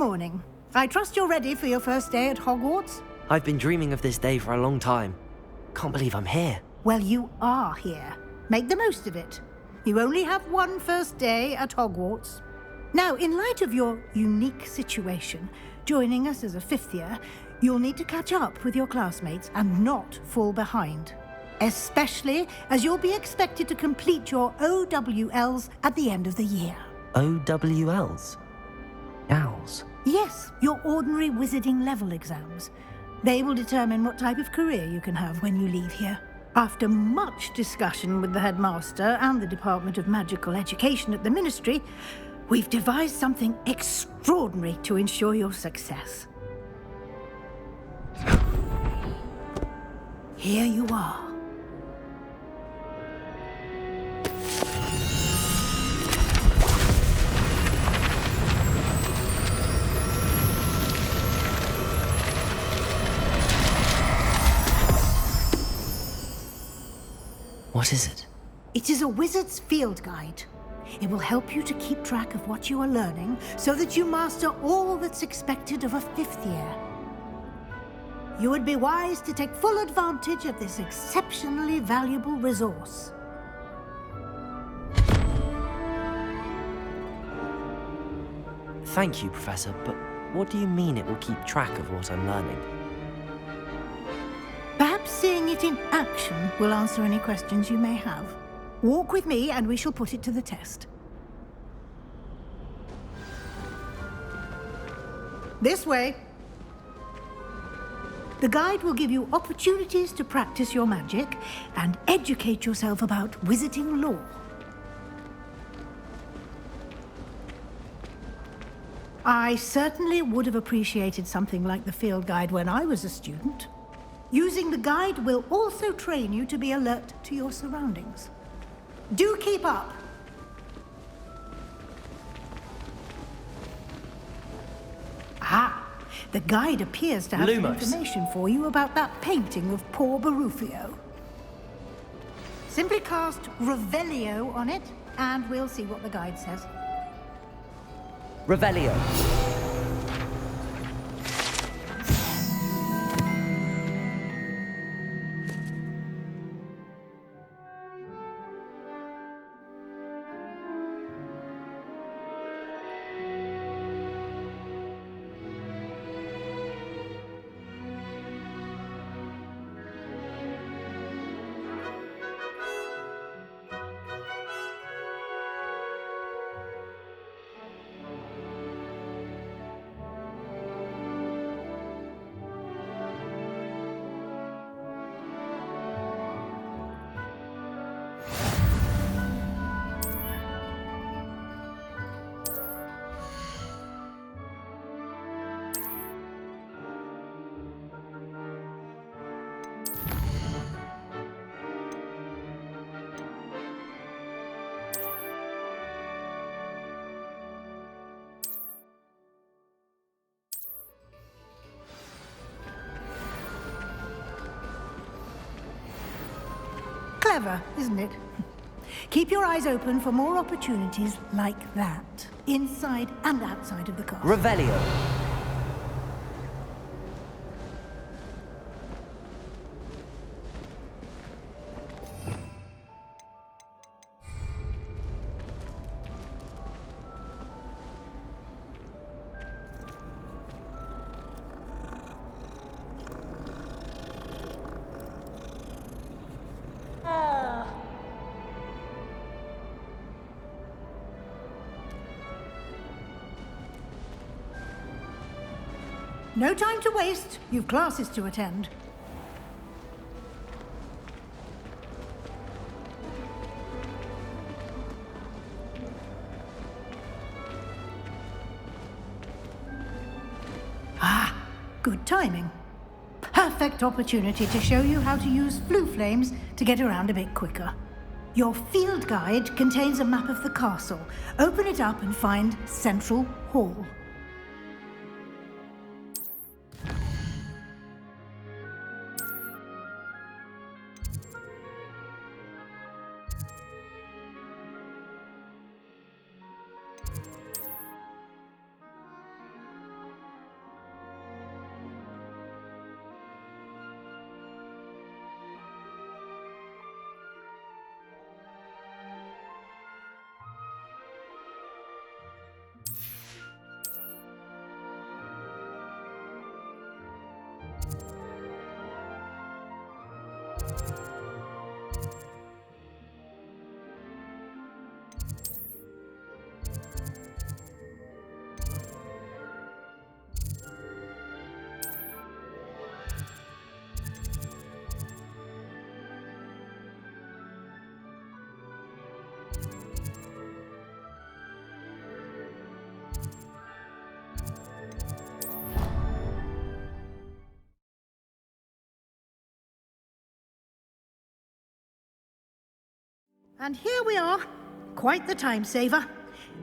morning. I trust you're ready for your first day at Hogwarts? I've been dreaming of this day for a long time. Can't believe I'm here. Well, you are here. Make the most of it. You only have one first day at Hogwarts. Now, in light of your unique situation, joining us as a fifth year, you'll need to catch up with your classmates and not fall behind. Especially as you'll be expected to complete your OWLs at the end of the year. OWLs? Owls? Yes, your ordinary wizarding level exams. They will determine what type of career you can have when you leave here. After much discussion with the headmaster and the Department of Magical Education at the Ministry, we've devised something extraordinary to ensure your success. Here you are. What is it? It is a wizard's field guide. It will help you to keep track of what you are learning so that you master all that's expected of a fifth year. You would be wise to take full advantage of this exceptionally valuable resource. Thank you, Professor, but what do you mean it will keep track of what I'm learning? Perhaps seeing it in action will answer any questions you may have. Walk with me and we shall put it to the test. This way. The guide will give you opportunities to practice your magic and educate yourself about wizarding lore. I certainly would have appreciated something like the field guide when I was a student. Using the guide will also train you to be alert to your surroundings. Do keep up! Ah, the guide appears to have some information for you about that painting of poor Barufio. Simply cast Revelio on it, and we'll see what the guide says. Revelio. Clever, isn't it? Keep your eyes open for more opportunities like that, inside and outside of the castle. Revelio. No time to waste. You've classes to attend. Ah, good timing. Perfect opportunity to show you how to use flue flames to get around a bit quicker. Your field guide contains a map of the castle. Open it up and find Central Hall. And here we are. Quite the time saver.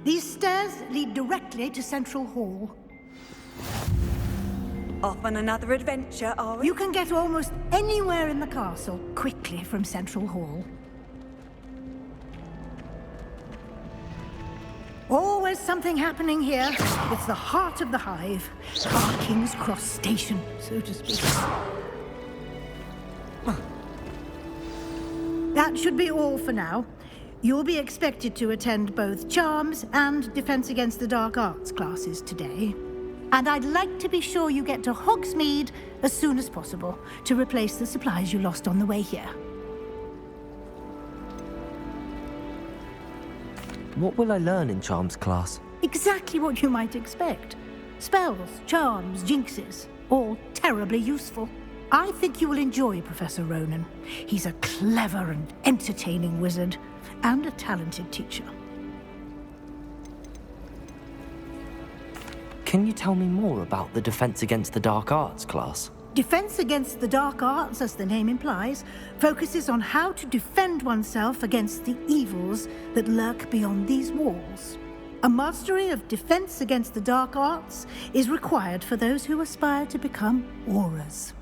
These stairs lead directly to Central Hall. Off on another adventure, are we? You can get almost anywhere in the castle quickly from Central Hall. Always something happening here. It's the heart of the hive. Our King's Cross Station, so to speak. That should be all for now. You'll be expected to attend both Charms and Defense Against the Dark Arts classes today. And I'd like to be sure you get to Hogsmeade as soon as possible to replace the supplies you lost on the way here. What will I learn in Charms class? Exactly what you might expect. Spells, charms, jinxes, all terribly useful. I think you will enjoy Professor Ronan. He's a clever and entertaining wizard, and a talented teacher. Can you tell me more about the Defense Against the Dark Arts class? Defense Against the Dark Arts, as the name implies, focuses on how to defend oneself against the evils that lurk beyond these walls. A mastery of Defense Against the Dark Arts is required for those who aspire to become Aurors.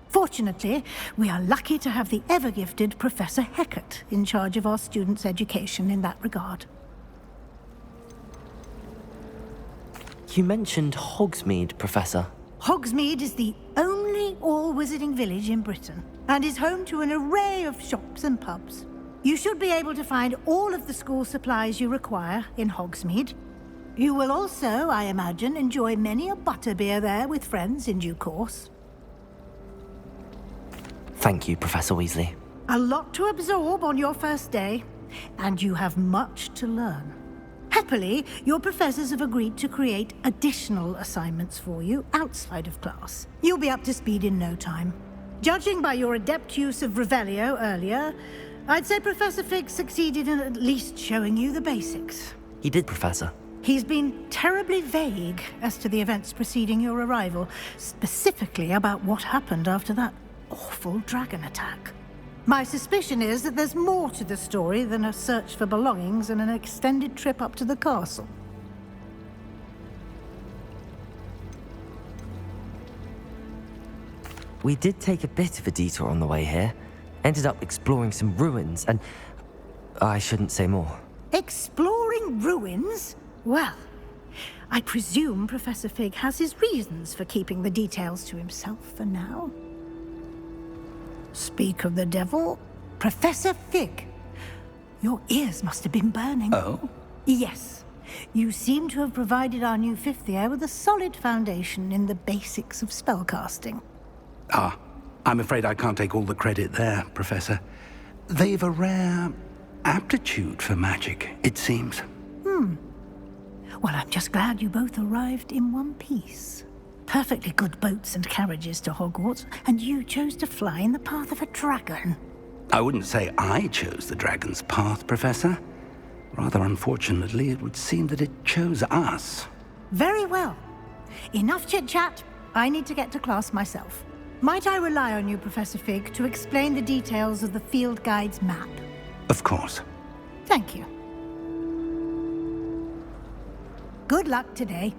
Fortunately, we are lucky to have the ever-gifted Professor Hecat in charge of our students' education in that regard. You mentioned Hogsmeade, Professor. Hogsmeade is the only all-wizarding village in Britain, and is home to an array of shops and pubs. You should be able to find all of the school supplies you require in Hogsmeade. You will also, I imagine, enjoy many a butterbeer there with friends in due course. Thank you, Professor Weasley. A lot to absorb on your first day, and you have much to learn. Happily, your professors have agreed to create additional assignments for you outside of class. You'll be up to speed in no time. Judging by your adept use of Revelio earlier, I'd say Professor Fig succeeded in at least showing you the basics. He did, Professor. He's been terribly vague as to the events preceding your arrival, specifically about what happened after that awful dragon attack. My suspicion is that there's more to the story than a search for belongings and an extended trip up to the castle. We did take a bit of a detour on the way here. Ended up exploring some ruins and... I shouldn't say more. Exploring ruins? Well, I presume Professor Fig has his reasons for keeping the details to himself for now. Speak of the devil, Professor Fig. Your ears must have been burning. Oh? Yes. You seem to have provided our new fifth year with a solid foundation in the basics of spellcasting. Ah, I'm afraid I can't take all the credit there, Professor. They've a rare aptitude for magic, it seems. Well, I'm just glad you both arrived in one piece. Perfectly good boats and carriages to Hogwarts, and you chose to fly in the path of a dragon. I wouldn't say I chose the dragon's path, Professor. Rather unfortunately, it would seem that it chose us. Very well. Enough chit-chat. I need to get to class myself. Might I rely on you, Professor Fig, to explain the details of the field guide's map? Of course. Thank you. Good luck today.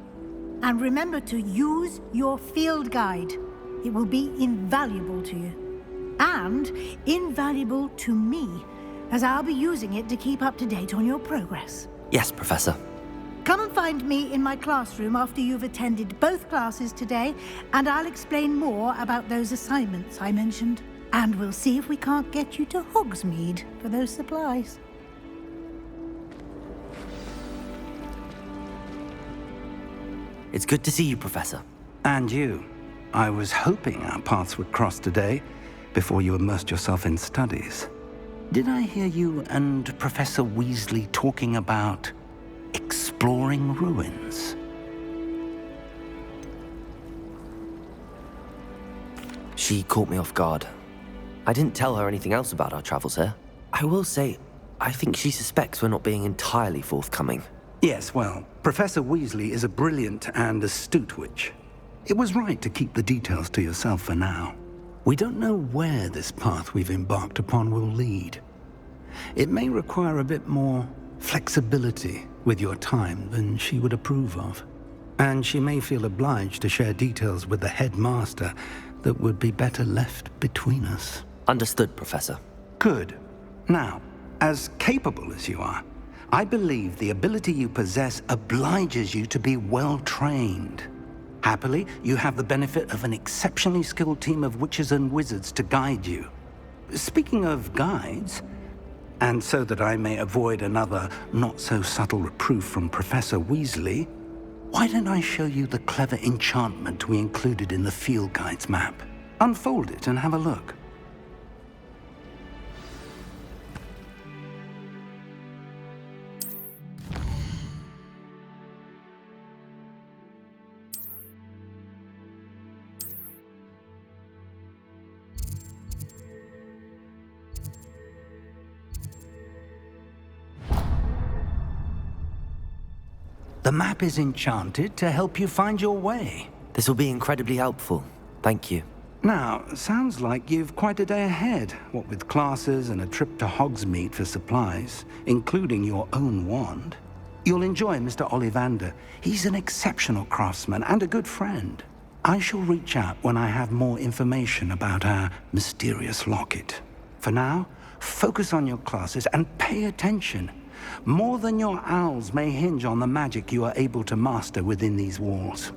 And remember to use your field guide. It will be invaluable to you. And invaluable to me, as I'll be using it to keep up to date on your progress. Yes, Professor. Come and find me in my classroom after you've attended both classes today, and I'll explain more about those assignments I mentioned. And we'll see if we can't get you to Hogsmeade for those supplies. It's good to see you, Professor. And you. I was hoping our paths would cross today. before you immersed yourself in studies. Did I hear you and Professor Weasley talking about exploring ruins? She caught me off guard. I didn't tell her anything else about our travels here. I will say, I think she suspects we're not being entirely forthcoming. Yes, well, Professor Weasley is a brilliant and astute witch. It was right to keep the details to yourself for now. We don't know where this path we've embarked upon will lead. It may require a bit more flexibility with your time than she would approve of. And she may feel obliged to share details with the headmaster that would be better left between us. Understood, Professor. Good. Now, as capable as you are, I believe the ability you possess obliges you to be well-trained. Happily, you have the benefit of an exceptionally skilled team of witches and wizards to guide you. Speaking of guides, and so that I may avoid another not-so-subtle reproof from Professor Weasley, why don't I show you the clever enchantment we included in the field guide's map? Unfold it and have a look. The map is enchanted to help you find your way. This will be incredibly helpful. Thank you. Now, sounds like you've quite a day ahead, what with classes and a trip to Hogsmeade for supplies, including your own wand. You'll enjoy Mr. Ollivander. He's an exceptional craftsman and a good friend. I shall reach out when I have more information about our mysterious locket. For now, focus on your classes and pay attention. More than your owls may hinge on the magic you are able to master within these walls.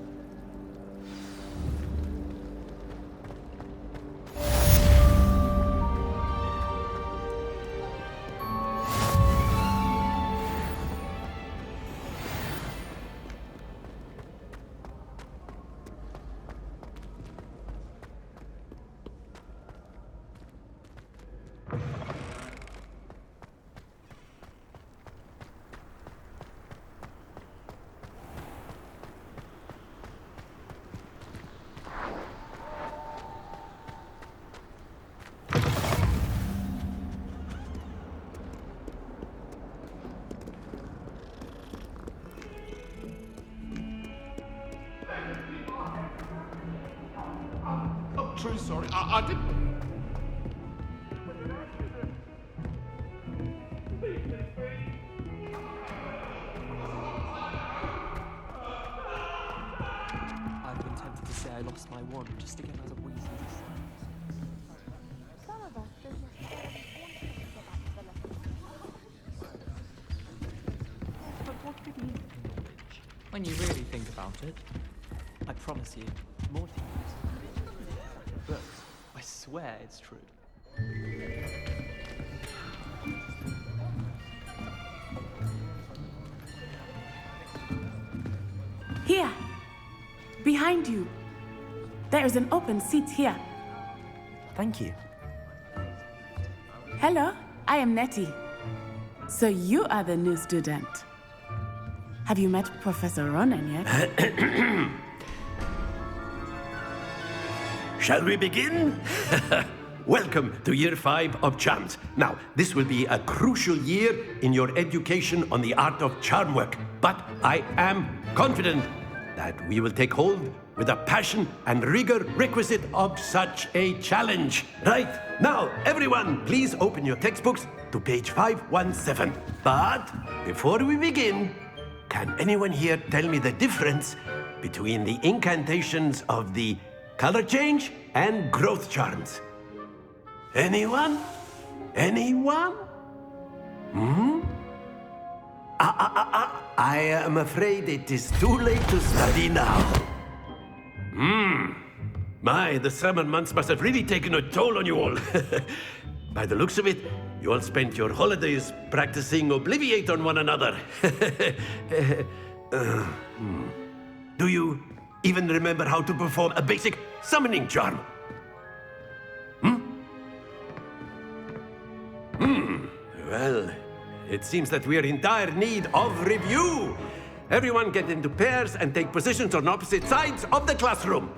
True, sorry. I didn't. I've been tempted to say I lost my wand just to get out of Weasley's. Some of us don't necessarily want to go back to the lessons. But what could you do? When you really think about it, I promise you, more things. Books. I swear it's true. Here, behind you. There is an open seat here. Thank you. Hello, I am Nettie. So you are the new student. Have you met Professor Ronan yet? Shall we begin? Welcome to Year 5 of Charms. Now, this will be a crucial year in your education on the art of charm work, but I am confident that we will take hold with the passion and rigor requisite of such a challenge. Right, now, everyone, please open your textbooks to page 517. But before we begin, can anyone here tell me the difference between the incantations of the color change and growth charms? Anyone? Anyone? I am afraid it is too late to study now. My, the summer months must have really taken a toll on you all. By the looks of it, you all spent your holidays practicing Obliviate on one another. Do you even remember how to perform a basic summoning charm? Well, it seems that we are in dire need of review. Everyone get into pairs and take positions on opposite sides of the classroom.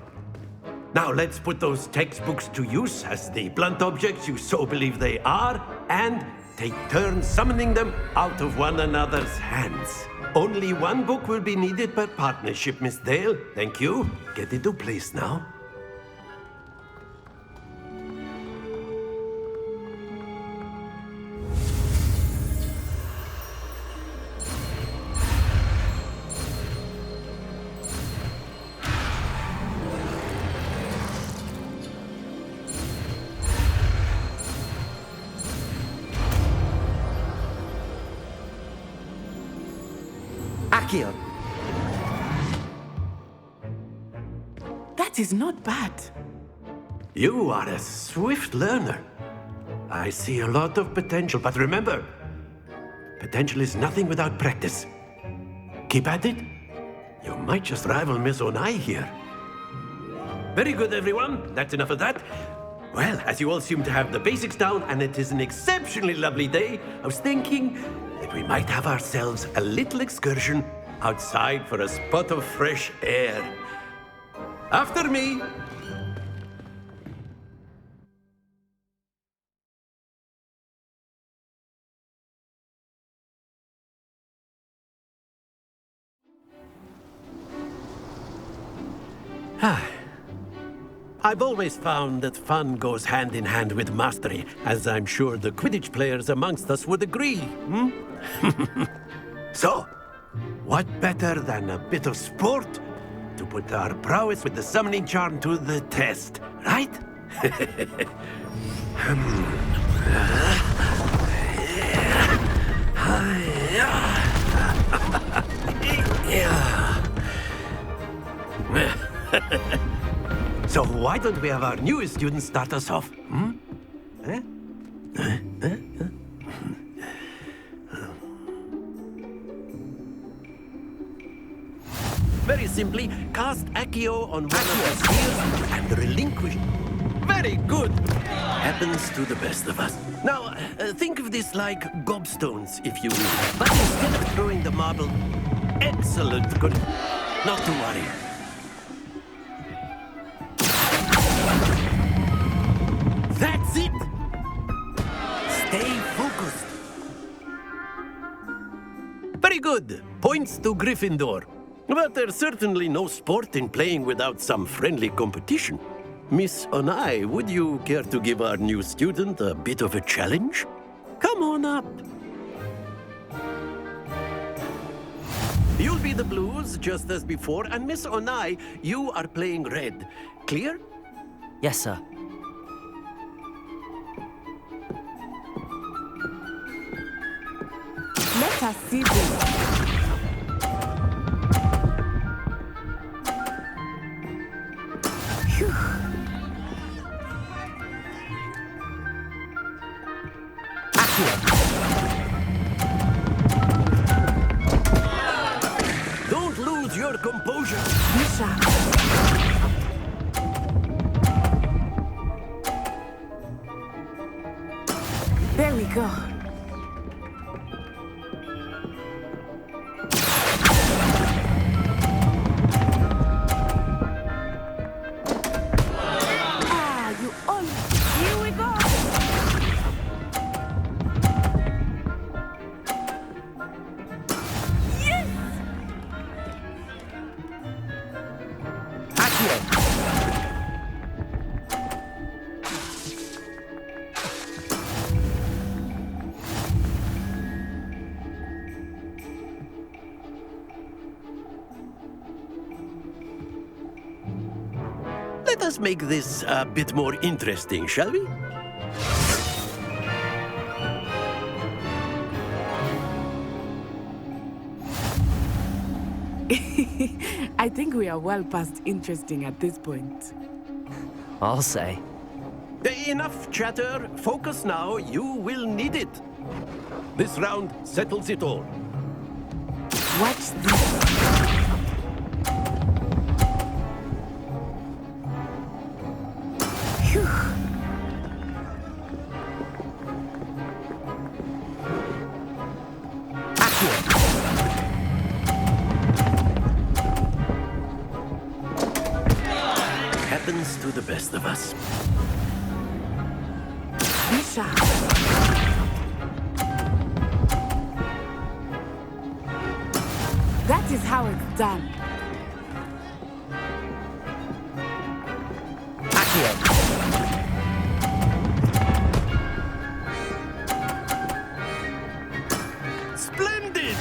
Now let's put those textbooks to use as the blunt objects you so believe they are, and take turns summoning them out of one another's hands. Only one book will be needed per partnership, Miss Dale. Thank you. Get into place now. Accio! That is not bad. You are a swift learner. I see a lot of potential, but remember, potential is nothing without practice. Keep at it. You might just rival Miss Onai here. Very good, everyone. That's enough of that. Well, as you all seem to have the basics down, and it is an exceptionally lovely day, I was thinking that we might have ourselves a little excursion outside for a spot of fresh air. After me. I've always found that fun goes hand in hand with mastery, as I'm sure the Quidditch players amongst us would agree. So, what better than a bit of sport to put our prowess with the summoning charm to the test, right? So why don't we have our newest student start us off? Very simply, cast Accio on one of the spheres and relinquish. Very good! Happens to the best of us. Now, think of this like gobstones, if you will. But instead of throwing the marble... Excellent, good. Not to worry. That's it! Stay focused. Very good. Points to Gryffindor. But there's certainly no sport in playing without some friendly competition. Miss Onai, would you care to give our new student a bit of a challenge? Come on up. You'll be the blues, just as before, and Miss Onai, you are playing red. Clear? Yes, sir. Let us see this. Don't lose your composure. Misha. There we go. Let us make this a bit more interesting, shall we? I think we are well past interesting at this point. I'll say. Enough chatter. Focus now. You will need it. This round settles it all. Watch this. rest of us. Be sharp. That is how it's done. Splendid!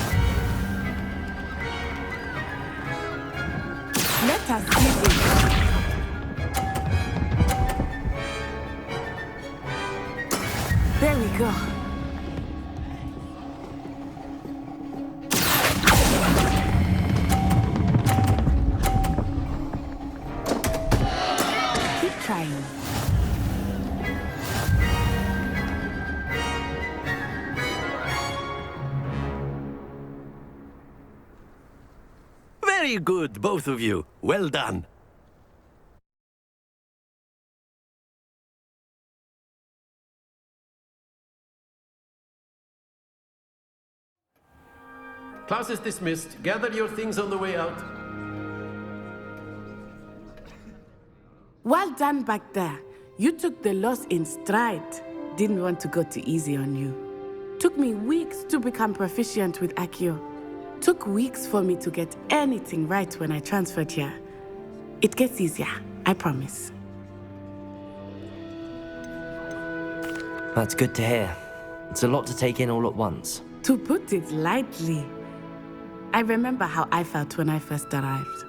Let us see this. There we go. Keep trying. Very good, both of you. Well done. Class is dismissed. Gather your things on the way out. Well done back there. You took the loss in stride. Didn't want to go too easy on you. Took me weeks to become proficient with Accio. Took weeks for me to get anything right when I transferred here. It gets easier, I promise. That's good to hear. It's a lot to take in all at once. To put it lightly, I remember how I felt when I first arrived.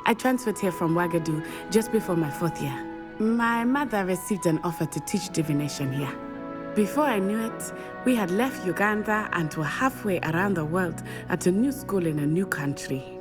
I transferred here from Ouagadougou just before my 4th year. My mother received an offer to teach divination here. Before I knew it, we had left Uganda and were halfway around the world at a new school in a new country.